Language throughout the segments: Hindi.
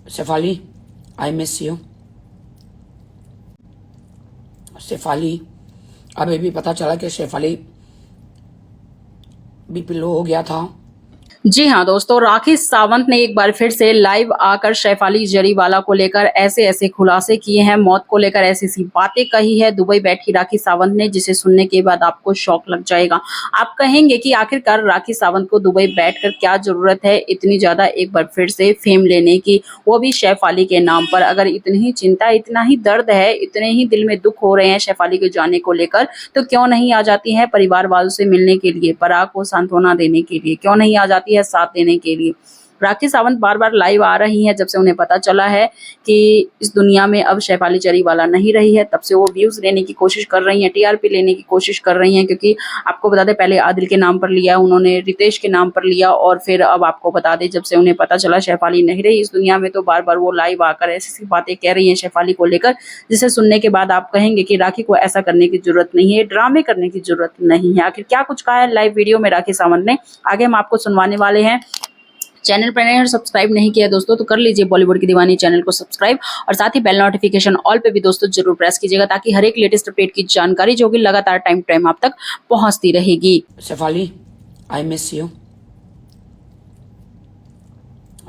Shefali, I miss you. Shefali, अभी भी पता चला कि शेफाली बीपी लो हो गया था। जी हाँ दोस्तों, राखी सावंत ने एक बार फिर से लाइव आकर शेफाली जरीवाला को लेकर ऐसे ऐसे खुलासे किए हैं, मौत को लेकर ऐसी ऐसी बातें कही है दुबई बैठी राखी सावंत ने, जिसे सुनने के बाद आपको शौक लग जाएगा। आप कहेंगे कि आखिरकार राखी सावंत को दुबई बैठकर क्या जरूरत है इतनी ज्यादा एक बार फिर से फेम लेने की, वो भी शेफाली के नाम पर। अगर इतनी ही चिंता, इतना ही दर्द है, इतने ही दिल में दुख हो रहे हैं शेफाली के जाने को लेकर, तो क्यों नहीं आ जाती है परिवार वालों से मिलने के लिए, पराग को सांत्वना देने के लिए, क्यों नहीं आ जाती है साथ देने के लिए। राखी सावंत बार बार लाइव आ रही हैं जब से उन्हें पता चला है कि इस दुनिया में अब शेफाली जरीवाला नहीं रही है, तब से वो व्यूज लेने की कोशिश कर रही हैं, टीआरपी लेने की कोशिश कर रही हैं। क्योंकि आपको बता दें, पहले आदिल के नाम पर लिया उन्होंने, रितेश के नाम पर लिया, और फिर अब आपको बता दें जब से उन्हें पता चला शेफाली नहीं रही इस दुनिया में, तो बार बार वो लाइव आकर ऐसी ऐसी बातें कह रही हैं शेफाली को लेकर, जिसे सुनने के बाद आप कहेंगे कि राखी को ऐसा करने की जरूरत नहीं है, ड्रामे करने की जरूरत नहीं है। आखिर क्या कुछ कहा है लाइव वीडियो में राखी सावंत ने, आगे हम आपको सुनवाने वाले हैं। चैनल पर नए और सब्सक्राइब नहीं किया दोस्तों तो कर लीजिए बॉलीवुड की दीवानी चैनल को सब्सक्राइब, और साथ ही बेल नोटिफिकेशन ऑल पे भी दोस्तों जरूर प्रेस कीजिएगा, ताकि हर एक लेटेस्ट अपडेट की जानकारी जो कि लगातार टाइम टू टाइम आप तक पहुंचती रहेगी। Shefali, I miss you.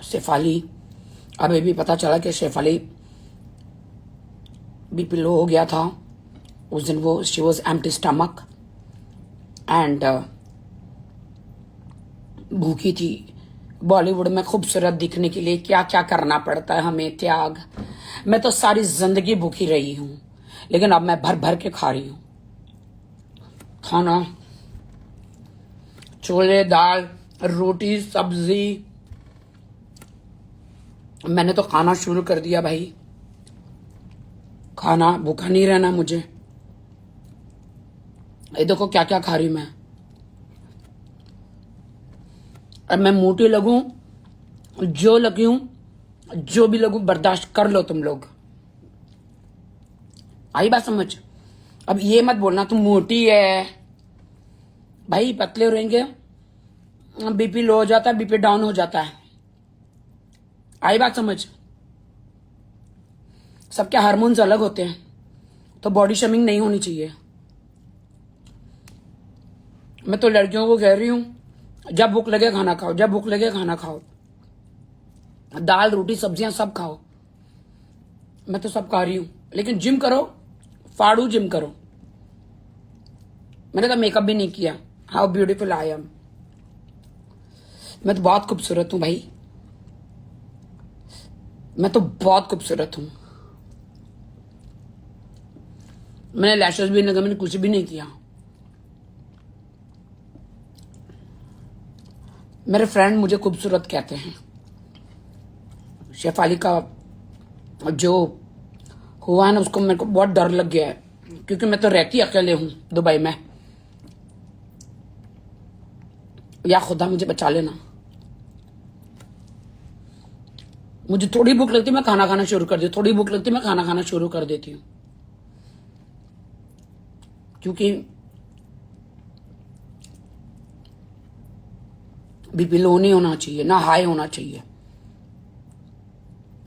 Shefali, अभी भी पता चला कि शेफाली बीपी लो हो गया था। उस दिन वो she was empty stomach and भूखी थी। बॉलीवुड में खूबसूरत दिखने के लिए क्या क्या करना पड़ता है हमें, त्याग। मैं तो सारी जिंदगी भूखी रही हूं, लेकिन अब मैं भर भर के खा रही हूं खाना, छोले, दाल, रोटी, सब्जी। मैंने तो खाना शुरू कर दिया भाई, खाना, भूखा नहीं रहना मुझे। ये देखो क्या क्या खा रही हूं मैं। अब मैं मोटी लगूं, जो लगी हूं, जो भी लगूं, बर्दाश्त कर लो तुम लोग। आई बात समझ? अब ये मत बोलना तुम मोटी है भाई, पतले रहेंगे बीपी लो हो जाता है, बीपी डाउन हो जाता है। आई बात समझ? सबके हार्मोन्स अलग होते हैं, तो बॉडी शेमिंग नहीं होनी चाहिए। मैं तो लड़कियों को कह रही हूं, जब भूख लगे खाना खाओ, जब भूख लगे खाना खाओ, दाल, रोटी, सब्जियां सब खाओ। मैं तो सब खा रही हूं, लेकिन जिम करो, फाड़ू जिम करो। मैंने तो मेकअप भी नहीं किया। How beautiful I am. मैं तो बहुत खूबसूरत हूं भाई, मैं तो बहुत खूबसूरत हूं। मैंने लैशेस भी नहीं लगाए, मैंने कुछ भी नहीं किया। मेरे फ्रेंड मुझे खूबसूरत कहते हैं। शेफाली का जो हुआ है ना, उसको मेरे को बहुत डर लग गया है, क्योंकि मैं तो रहती अकेले हूं दुबई में। या खुदा मुझे बचा लेना। मुझे थोड़ी भूख लगती मैं खाना खाना शुरू कर देती, थोड़ी भूख लगती मैं खाना खाना शुरू कर देती हूँ, क्योंकि बीपी लो नहीं होना चाहिए, ना हाई होना चाहिए।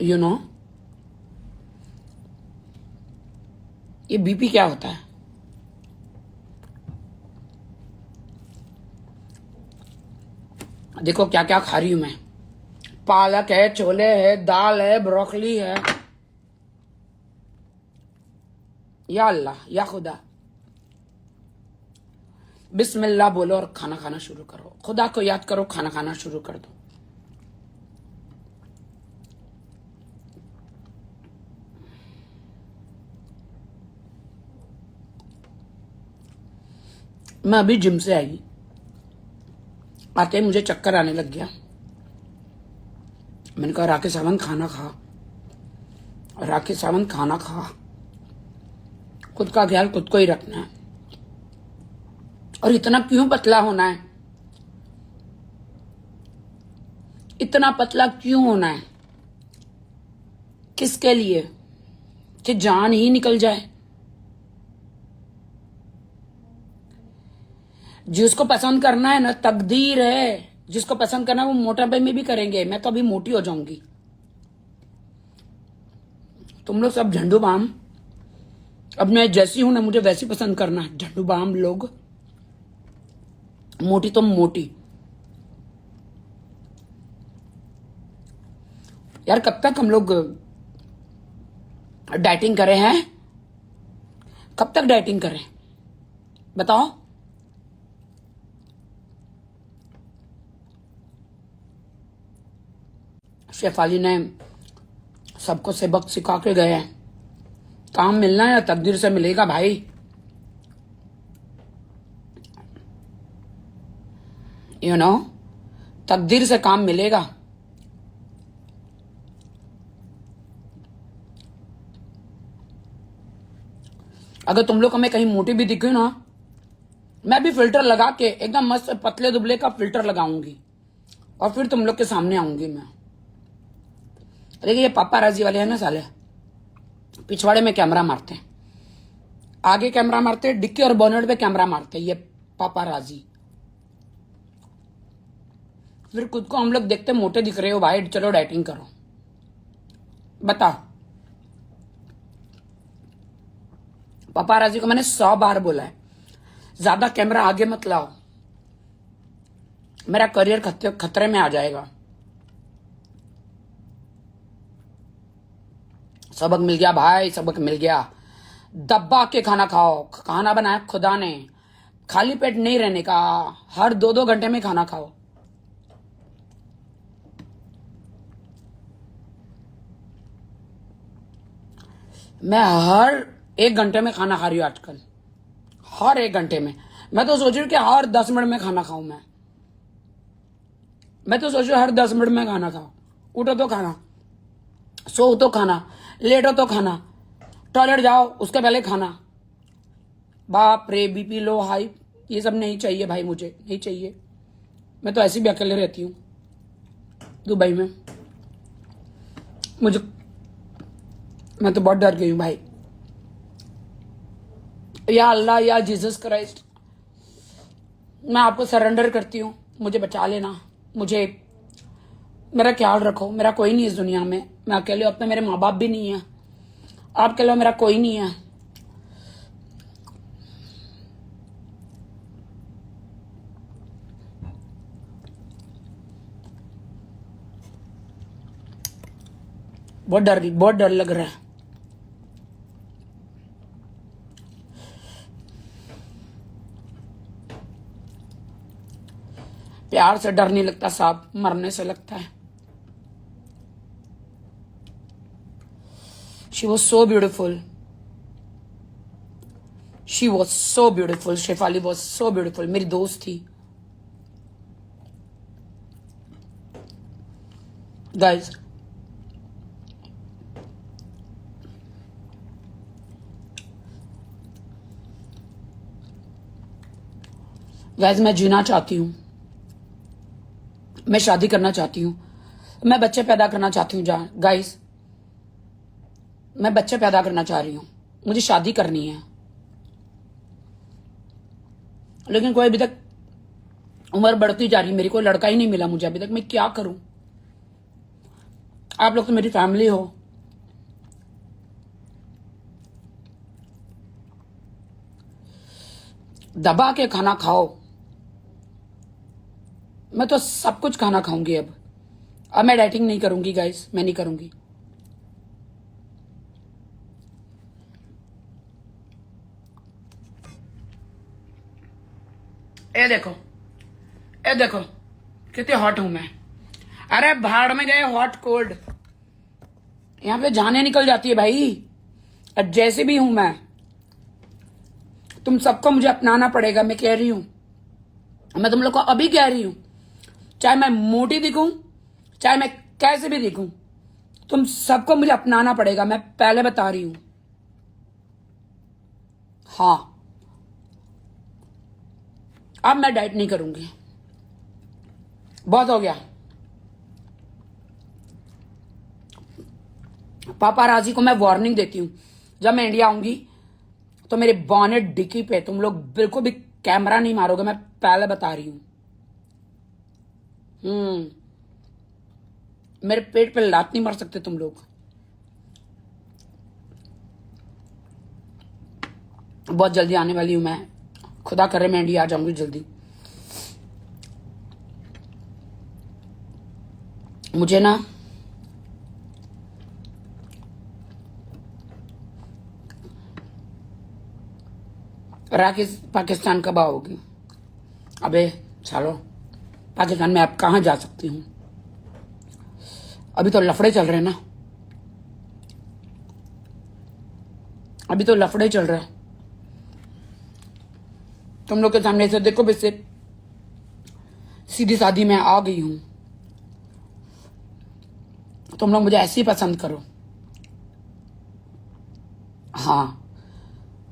यू नो, ये बीपी क्या होता है? देखो क्या क्या खा रही हूं मैं। पालक है, छोले है, दाल है, ब्रोकली है। या अल्लाह, या खुदा, बिस्मिल्लाह बोलो और खाना खाना शुरू करो। खुदा को याद करो, खाना खाना शुरू कर दो। मैं अभी जिम से आई, आते ही मुझे चक्कर आने लग गया। मैंने कहा राखी सावंत खाना खा, राखी सावंत खाना खा। खुद का ख्याल खुद को ही रखना है। और इतना क्यों पतला होना है? इतना पतला क्यों होना है? किसके लिए? कि जान ही निकल जाए। जिसको पसंद करना है ना, तकदीर है, जिसको पसंद करना है वो मोटापे में भी करेंगे। मैं तो अभी मोटी हो जाऊंगी। तुम लोग सब झंडू बाम, अब मैं जैसी हूं ना मुझे वैसी पसंद करना। झंडू बाम लोग, मोटी तो मोटी। यार कब तक हम लोग डाइटिंग करे हैं? कब तक डाइटिंग करें बताओ? शेफाली ने सबको सबक सिखा के गए हैं। काम मिलना है या तकदीर से मिलेगा भाई। यू नो, तकदीर से काम मिलेगा। अगर तुम लोग हमें कहीं मोटी भी दिखे ना, मैं भी फिल्टर लगा के एकदम मस्त पतले दुबले का फिल्टर लगाऊंगी और फिर तुम लोग के सामने आऊंगी मैं। देखिए ये पापाराजी वाले हैं ना साले, पिछवाड़े में कैमरा मारते हैं, आगे कैमरा मारते हैं, डिक्की और बोनेट पे कैमरा मारते हैं। ये पापाराजी फिर खुद को हम लोग देखते मोटे दिख रहे हो भाई, चलो डाइटिंग करो। बताओ, पापाराजी को मैंने 100 बार बोला है ज्यादा कैमरा आगे मत लाओ, मेरा करियर खतरे में आ जाएगा। सबक मिल गया भाई, सबक मिल गया। दबा के खाना खाओ, खाना बनाया खुदा ने, खाली पेट नहीं रहने का, हर 2-2 घंटे में खाना खाओ। मैं हर 1 घंटे में खाना खा रही हूं आजकल, हर 1 घंटे में। मैं तो सोच रही हूँ कि हर 10 मिनट में खाना खाऊं मैं तो सोच रही हूँ हर 10 मिनट में खाना खाओ। उठो तो खाना, सो तो खाना, लेटो तो खाना, टॉयलेट जाओ उसके पहले खाना। बाप रे, बीपी लो हाई ये सब नहीं चाहिए भाई, मुझे नहीं चाहिए। मैं तो ऐसे भी अकेले रहती हूँ दुबई में, मैं तो बहुत डर गई हूँ भाई। या अल्लाह या जीसस क्राइस्ट, मैं आपको सरेंडर करती हूँ, मुझे बचा लेना, मुझे मेरा ख्याल रखो। मेरा कोई नहीं इस दुनिया में, मैं अकेले, अब तो मेरे माँ बाप भी नहीं है, आपके अलावा मेरा कोई नहीं है। बहुत डर लग रहा है। प्यार से डर नहीं लगता साहब, मरने से लगता है। She was so beautiful. She was so beautiful. Shefali was so beautiful. मेरी दोस्त थी। Guys, मैं जीना चाहती हूँ, मैं शादी करना चाहती हूँ, मैं बच्चे पैदा करना चाहती हूँ। गाइस, मैं बच्चे पैदा करना चाह रही हूँ, मुझे शादी करनी है, लेकिन कोई अभी तक, उम्र बढ़ती जा रही, मेरी कोई लड़का ही नहीं मिला मुझे अभी तक। मैं क्या करूं? आप लोग तो मेरी फैमिली हो। दबा के खाना खाओ। मैं तो सब कुछ खाना खाऊंगी अब मैं डाइटिंग नहीं करूंगी गाइस, मैं नहीं करूंगी। ये देखो कितनी हॉट हूं मैं। अरे भाड़ में गए हॉट कोल्ड, यहां पे जाने निकल जाती है भाई। अब जैसे भी हूं मैं, तुम सबको मुझे अपनाना पड़ेगा। मैं कह रही हूं, मैं तुम लोग को अभी कह रही हूं, चाहे मैं मोटी दिखूं, चाहे मैं कैसे भी दिखूं, तुम सबको मुझे अपनाना पड़ेगा। मैं पहले बता रही हूं। हाँ, अब मैं डाइट नहीं करूंगी, बहुत हो गया। पापाराजी को मैं वार्निंग देती हूं, जब मैं इंडिया आऊंगी तो मेरे बॉनेट डिक्की पे तुम लोग बिल्कुल भी कैमरा नहीं मारोगे, मैं पहले बता रही हूं। मेरे पेट पे लात नहीं मार सकते तुम लोग। बहुत जल्दी आने वाली हूं मैं, खुदा करे मैं इंडिया आ जाऊंगी जल्दी। मुझे ना राखी पाकिस्तान कब आओगी? अबे सालो, पाकिस्तान में अब कहाँ जा सकती हूँ? अभी तो लफड़े चल रहे हैं ना, अभी तो लफड़े चल रहे हैं। तुम लोग के सामने से देखो, वैसे सीधी सादी मैं आ गई हूं। तुम लोग मुझे ऐसे ही पसंद करो। हाँ,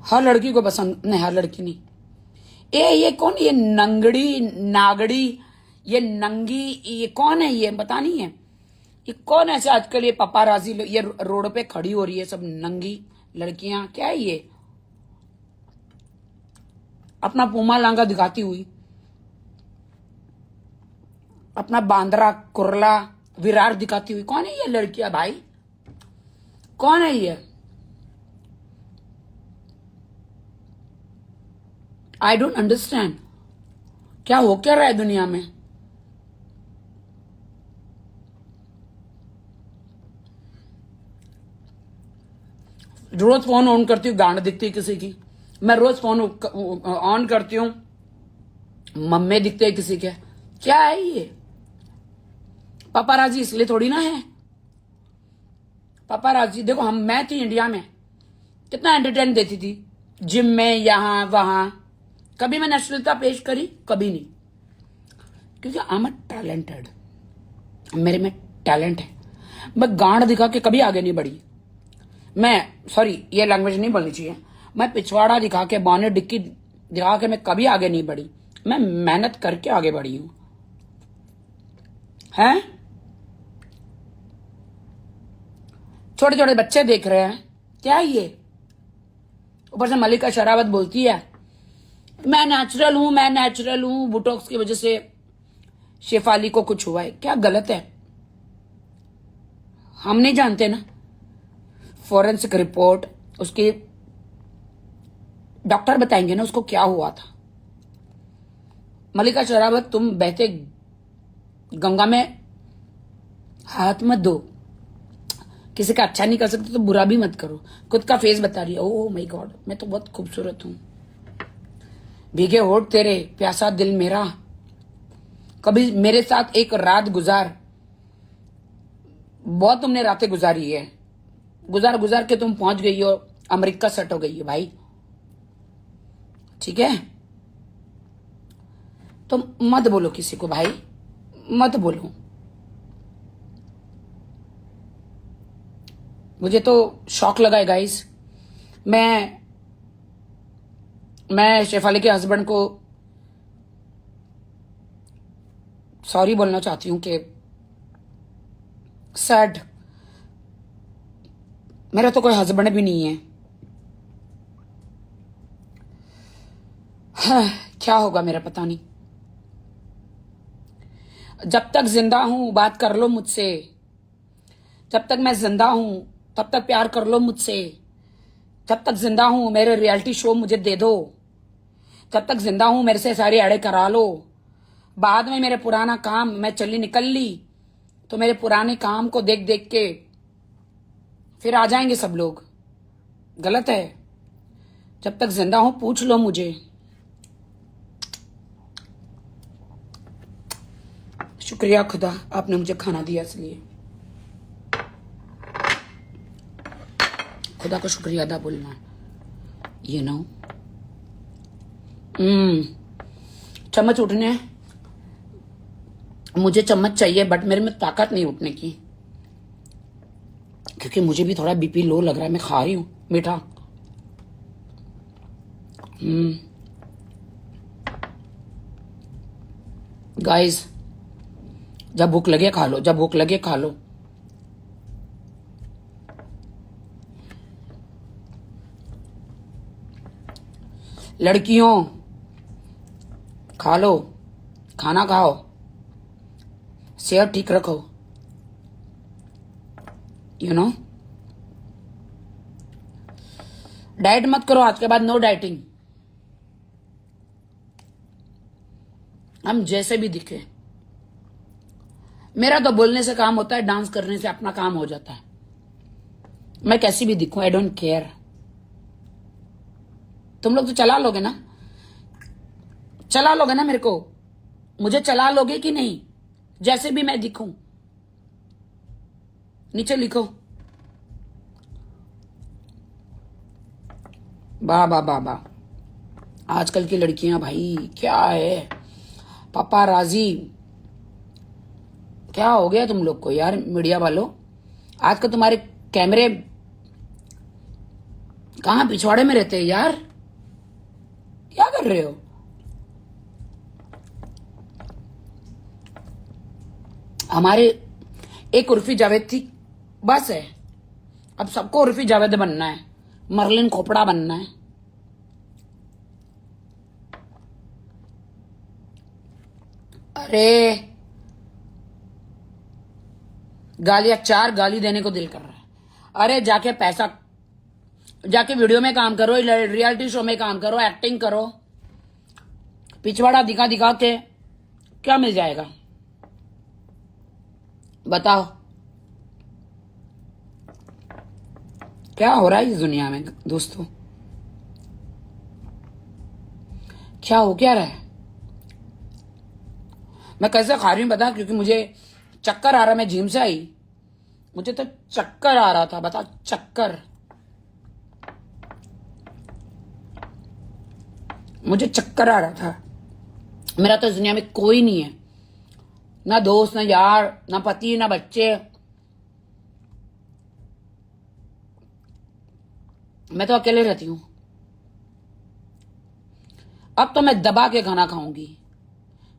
हर लड़की को पसंद नहीं, हर लड़की नहीं। ये कौन, ये नंगड़ी नागड़ी, ये नंगी, ये कौन है? ये पता नहीं है ये कौन है। ऐसे आजकल ये पपाराजी ये रोड पे खड़ी हो रही है, सब नंगी लड़कियां। क्या है ये? अपना पूमा लांगा दिखाती हुई, अपना बांद्रा कुरला विरार दिखाती हुई। कौन है ये लड़कियां भाई? कौन है ये? आई डोंट अंडरस्टैंड, क्या हो क्या रहा है दुनिया में? रोज फोन ऑन करती हूँ, गांड दिखती है किसी की। मैं रोज फोन ऑन करती हूँ, मम्मे दिखते हैं किसी के। क्या है ये? पापाराजी इसलिए थोड़ी ना है। पापाराजी देखो, मैं थी इंडिया में, कितना एंटरटेन देती थी, जिम में, यहां वहां। कभी मैंने अश्लीलता पेश करी? कभी नहीं, क्योंकि आई एम टैलेंटेड, मेरे में टैलेंट है। मैं गांड दिखा के कभी आगे नहीं बढ़ी। मैं सॉरी, ये लैंग्वेज नहीं बोलनी चाहिए। मैं पिछवाड़ा दिखा के, बॉनेट डिक्की दिखा के मैं कभी आगे नहीं बढ़ी। मैं मेहनत करके आगे बढ़ी हूं। हैं? छोटे छोटे बच्चे देख रहे हैं, क्या है ये? ऊपर से मलिका शरावत बोलती है मैं नेचुरल हूं, मैं नेचुरल हूं, बोटॉक्स की वजह से शेफाली को कुछ हुआ है। क्या गलत है? हम नहीं जानते ना। फॉरेंसिक रिपोर्ट उसकी डॉक्टर बताएंगे ना उसको क्या हुआ था। मलिका शरावत, तुम बहते गंगा में हाथ मत दो। किसी का अच्छा नहीं कर सकते तो बुरा भी मत करो। खुद का फेस बता रही है, ओह माय गॉड मैं तो बहुत खूबसूरत हूं। भीगे होठ तेरे, प्यासा दिल मेरा, कभी मेरे साथ एक रात गुजार। बहुत तुमने रातें गुजारी है, गुजार गुजार के तुम पहुंच गई हो, अमेरिका सेट हो गई है भाई। ठीक है, तो मत बोलो किसी को भाई, मत बोलो। मुझे तो शॉक लगा है गाइस। मैं शेफाली के हस्बैंड को सॉरी बोलना चाहती हूँ कि सैड, मेरा तो कोई हस्बैंड भी नहीं है। हाँ, क्या होगा मेरा पता नहीं। जब तक जिंदा हूं बात कर लो मुझसे, जब तक मैं जिंदा हूं तब तक प्यार कर लो मुझसे, जब तक जिंदा हूं मेरे रियलिटी शो मुझे दे दो, जब तक जिंदा हूं मेरे से सारे अड़े करा लो। बाद में मेरे पुराना काम, मैं चली निकल ली तो मेरे पुराने काम को देख देख के फिर आ जाएंगे सब लोग। गलत है। जब तक जिंदा हूं पूछ लो मुझे। शुक्रिया खुदा, आपने मुझे खाना दिया, इसलिए खुदा को शुक्रिया अदा बोलना, ये नो। चम्मच उठने, मुझे चम्मच चाहिए बट मेरे में ताकत नहीं उठने की, क्योंकि मुझे भी थोड़ा बीपी लो लग रहा है। मैं खा रही हूं मीठा। गाइस, जब भूख लगे खा लो, जब भूख लगे खा लो। लड़कियों खा लो, खाना खाओ, सेहत ठीक रखो, यू नो। डाइट मत करो, आज के बाद नो डाइटिंग। हम जैसे भी दिखे, मेरा तो बोलने से काम होता है, डांस करने से अपना काम हो जाता है। मैं कैसी भी दिखूं, आई डोंट केयर। तुम लोग तो चला लोगे ना, चला लोगे ना मेरे को, मुझे चला लोगे कि नहीं, जैसे भी मैं दिखूं। नीचे लिखो वाह वाह वाह वाह। आजकल की लड़कियां भाई क्या है, पापा राजी। क्या हो गया तुम लोग को यार, मीडिया वालों? आजकल तुम्हारे कैमरे कहां पिछवाड़े में रहते हैं यार, क्या कर रहे हो? हमारे एक उर्फी जावेद थी, बस है। अब सबको उर्फी जावेद बनना है, मरलिन खोपड़ा बनना है। अरे गालियां, 4 गाली देने को दिल कर रहा है। अरे जाके पैसा, जाके वीडियो में काम करो, रियलिटी शो में काम करो, एक्टिंग करो। पिछवाड़ा दिखा दिखा के क्या मिल जाएगा बताओ? क्या हो रहा है इस दुनिया में दोस्तों? क्या हो क्या रहा है? मैं कैसे खा रही हूं बता, क्योंकि मुझे चक्कर आ रहा, मैं जिम से आई, मुझे तो चक्कर आ रहा था, बता, चक्कर, मुझे चक्कर आ रहा था। मेरा तो इस दुनिया में कोई नहीं है, ना दोस्त, ना यार, ना पति, ना बच्चे। मैं तो अकेले रहती हूं। अब तो मैं दबा के खाना खाऊंगी,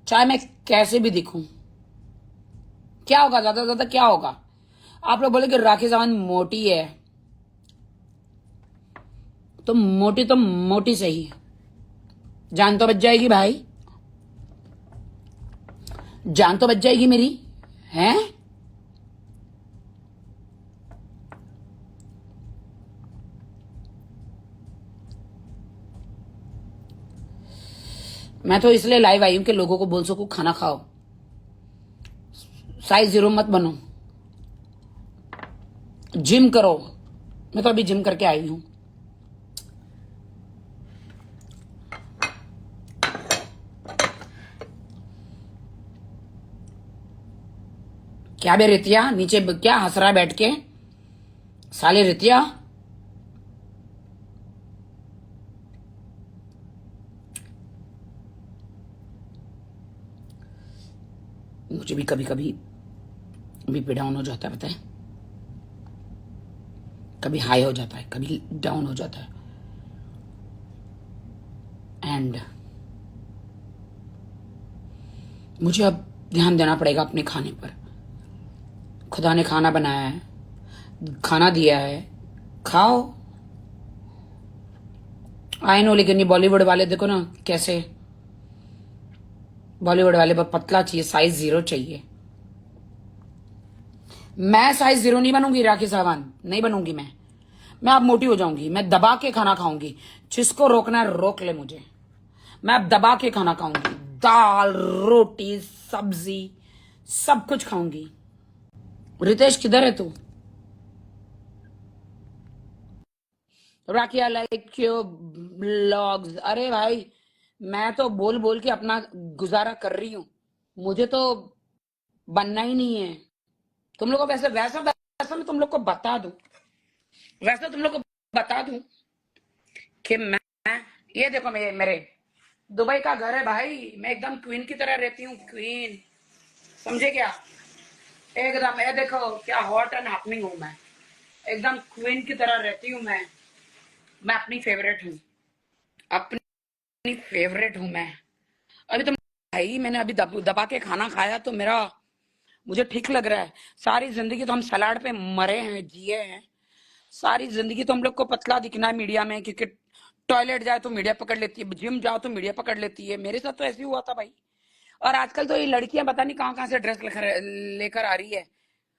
चाहे मैं कैसे भी दिखूं। क्या होगा, ज्यादा से ज्यादा क्या होगा? आप लोग बोले कि राखी सावंत मोटी है, तो मोटी सही, जान तो बच जाएगी भाई, जान तो बच जाएगी मेरी, हैं? मैं तो इसलिए लाइव आई हूं कि लोगों को बोल सकूं खाना खाओ, साइज 0 मत बनो, जिम करो। मैं तो अभी जिम करके आई हूं। क्या बे रितिया, नीचे क्या हंस रहा है बैठ के, साले रितिया? मुझे भी कभी कभी बीपी डाउन हो जाता है, पता है? कभी हाई हो जाता है, कभी डाउन हो जाता है। एंड मुझे अब ध्यान देना पड़ेगा अपने खाने पर। खुदा ने खाना बनाया है, खाना दिया है, खाओ। आई नो, लेकिन ये बॉलीवुड वाले देखो ना कैसे, बॉलीवुड वाले पर पतला चाहिए, साइज 0 चाहिए। मैं साइज 0 नहीं बनूंगी राखी सावंत, नहीं बनूंगी मैं अब मोटी हो जाऊंगी। मैं दबा के खाना खाऊंगी, जिसको रोकना है रोक ले मुझे। मैं अब दबा के खाना खाऊंगी, दाल रोटी सब्जी सब कुछ खाऊंगी। रितेश किधर है तू? राखी आई लाइक योर ब्लॉग्स। अरे भाई, मैं तो बोल बोल के अपना गुजारा कर रही हूं, मुझे तो बनना ही नहीं है। तुम लोग को वैसे वैसा वैसा मैं तुम लोग को बता दूं, वैसे तुम लोग को बता दूं कि मैं, ये देखो मेरे दुबई का घर है भाई, मैं एकदम क्वीन की तरह रहती हूँ, क्वीन, समझे क्या? एकदम, ये देखो क्या हॉट एंड हैपनिंग हूं मैं, एकदम क्वीन की तरह रहती हूँ मैं अपनी फेवरेट हूँ, अपनी फेवरेट हूँ मैं। अभी तो भाई मैंने अभी दबा के खाना खाया तो मेरा, मुझे ठीक लग रहा है। सारी जिंदगी तो हम सलाड पे मरे हैं, जिए हैं, सारी जिंदगी तो हम लोग को पतला दिखना है मीडिया में, क्योंकि टॉयलेट जाए तो मीडिया पकड़ लेती है, जिम जाओ तो मीडिया पकड़ लेती है। मेरे साथ तो ऐसे ही हुआ था भाई। और आजकल तो ये लड़कियां पता नहीं कहाँ कहाँ से ड्रेस लेकर आ रही है,